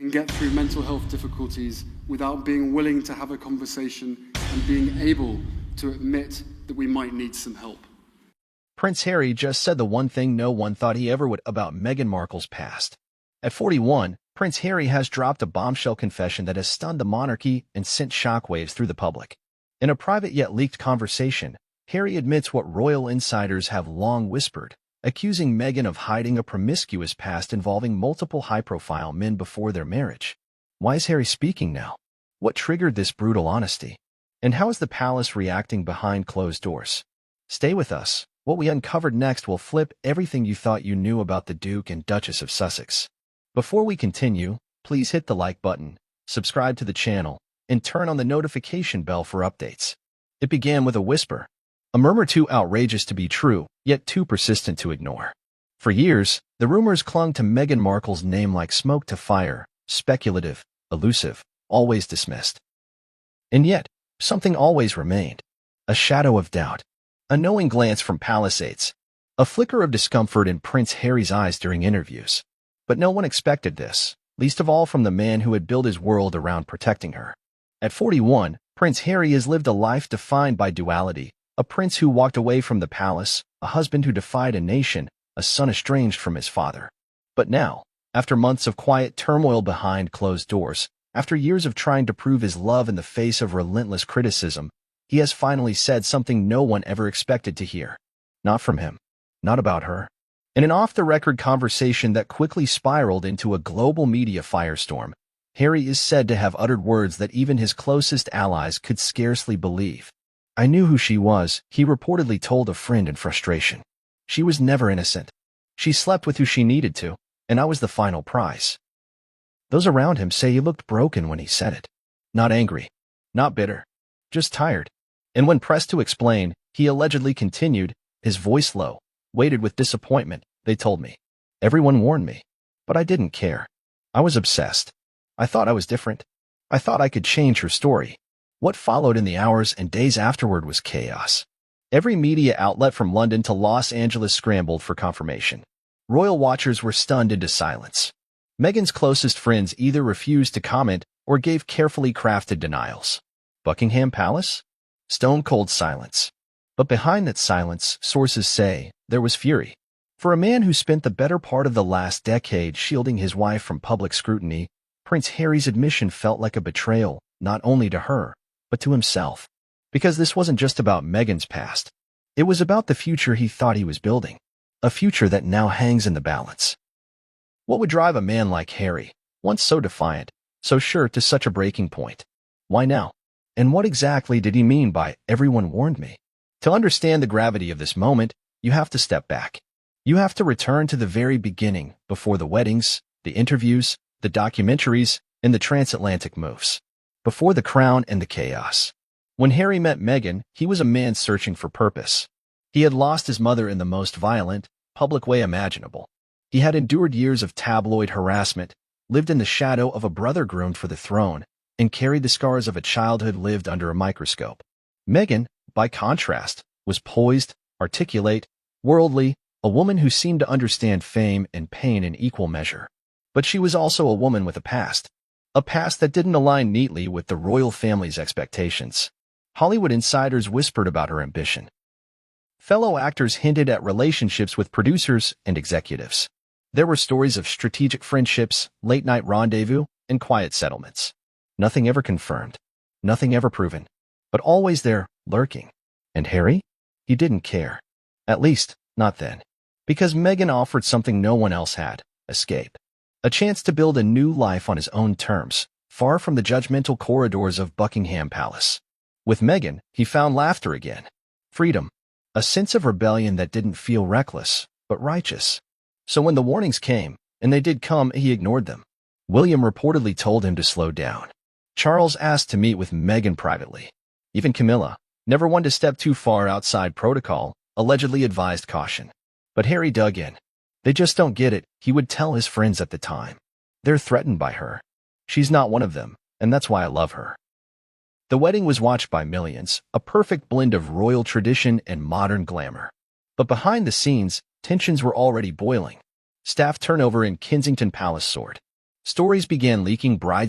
and get through mental health difficulties without being willing to have a conversation and being able to admit that we might need some help. Prince Harry just said the one thing no one thought he ever would about Meghan Markle's past. At 41, Prince Harry has dropped a bombshell confession that has stunned the monarchy and sent shockwaves through the public. In a private yet leaked conversation, Harry admits what royal insiders have long whispered, accusing Meghan of hiding a promiscuous past involving multiple high-profile men before their marriage. Why is Harry speaking now? What triggered this brutal honesty? And how is the palace reacting behind closed doors? Stay with us. What we uncovered next will flip everything you thought you knew about the Duke and Duchess of Sussex. Before we continue, please hit the like button, subscribe to the channel, and turn on the notification bell for updates. It began with a whisper, a murmur too outrageous to be true, yet too persistent to ignore. For years, the rumors clung to Meghan Markle's name like smoke to fire, speculative, elusive, always dismissed. And yet, something always remained. A shadow of doubt. A knowing glance from palace aides. A flicker of discomfort in Prince Harry's eyes during interviews. But no one expected this, least of all from the man who had built his world around protecting her. At 41, Prince Harry has lived a life defined by duality. A prince who walked away from the palace, a husband who defied a nation, a son estranged from his father. But now, after months of quiet turmoil behind closed doors, after years of trying to prove his love in the face of relentless criticism, he has finally said something no one ever expected to hear. Not from him. Not about her. In an off-the-record conversation that quickly spiraled into a global media firestorm, Harry is said to have uttered words that even his closest allies could scarcely believe. I knew who she was, he reportedly told a friend in frustration. She was never innocent. She slept with who she needed to, and I was the final prize. Those around him say he looked broken when he said it. Not angry. Not bitter. Just tired. And when pressed to explain, he allegedly continued, his voice low, weighted with disappointment. They told me. Everyone warned me. But I didn't care. I was obsessed. I thought I was different. I thought I could change her story. What followed in the hours and days afterward was chaos. Every media outlet from London to Los Angeles scrambled for confirmation. Royal watchers were stunned into silence. Meghan's closest friends either refused to comment or gave carefully crafted denials. Buckingham Palace? Stone-cold silence. But behind that silence, sources say, there was fury. For a man who spent the better part of the last decade shielding his wife from public scrutiny, Prince Harry's admission felt like a betrayal, not only to her, but to himself. Because this wasn't just about Meghan's past. It was about the future he thought he was building. A future that now hangs in the balance. What would drive a man like Harry, once so defiant, so sure, to such a breaking point? Why now? And what exactly did he mean by, everyone warned me? To understand the gravity of this moment, you have to step back. You have to return to the very beginning, before the weddings, the interviews, the documentaries, and the transatlantic moves. Before the crown and the chaos. When Harry met Meghan, he was a man searching for purpose. He had lost his mother in the most violent, public way imaginable. He had endured years of tabloid harassment, lived in the shadow of a brother groomed for the throne, and carried the scars of a childhood lived under a microscope. Meghan, by contrast, was poised, articulate, worldly, a woman who seemed to understand fame and pain in equal measure. But she was also a woman with a past. A past that didn't align neatly with the royal family's expectations. Hollywood insiders whispered about her ambition. Fellow actors hinted at relationships with producers and executives. There were stories of strategic friendships, late-night rendezvous, and quiet settlements. Nothing ever confirmed. Nothing ever proven. But always there, lurking. And Harry? He didn't care. At least, not then. Because Meghan offered something no one else had, escape. A chance to build a new life on his own terms, far from the judgmental corridors of Buckingham Palace. With Meghan, he found laughter again. Freedom. A sense of rebellion that didn't feel reckless, but righteous. So when the warnings came, and they did come, he ignored them. William reportedly told him to slow down. Charles asked to meet with Meghan privately. Even Camilla, never one to step too far outside protocol, allegedly advised caution. But Harry dug in. They just don't get it, he would tell his friends at the time. They're threatened by her. She's not one of them, and that's why I love her. The wedding was watched by millions, a perfect blend of royal tradition and modern glamour. But behind the scenes, tensions were already boiling. Staff turnover in Kensington Palace soared. stories began leaking brides